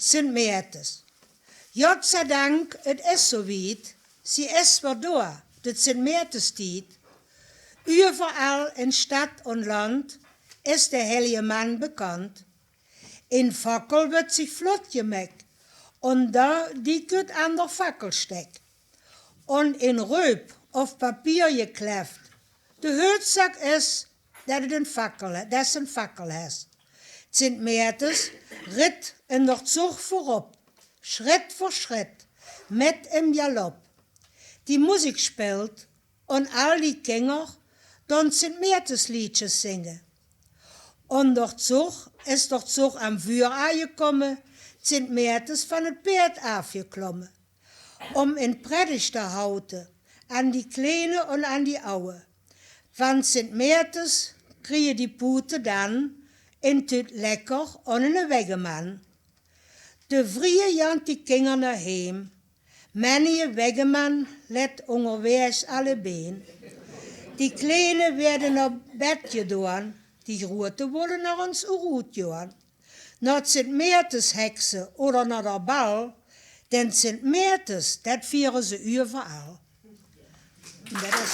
Sint Maartens. Gott sei Dank, het is so weit, sie ist weer da, das Sint Maartenstied. Überall in Stadt und Land ist der heilige Mann bekannt. In Fackel wird sich flott gemeckt und da die gut an der Fackel steckt. Und in Röp auf Papier geklebt. De Hauptsache ist, dass es ein Fackel hast. Sint Maartens ritt in der Zug vorop, Schritt für Schritt, mit im Galopp. Die Musik spielt und all die Kinder dann Sint Maartens Liedjes singen. Und der Zug ist der Zug am Vuur aangekommen, Sint Maartens von het Pferd afgeklommen. In Predigt te houden, an die Kleine und an die Aue. Van Sint Maartens kriegen die Pute dann in het lekker und in een Weggeman. De vrije jant die Kinder naar heim. Manige Weggeman let onderwegs alle been. Die Kleine werden op bed gedaan, die Grote wollen naar ons Uruut gaan. Naar Sint Maartens heksen oder naar der Bal, denn Sint Maartens, dat vieren ze überall. Dat is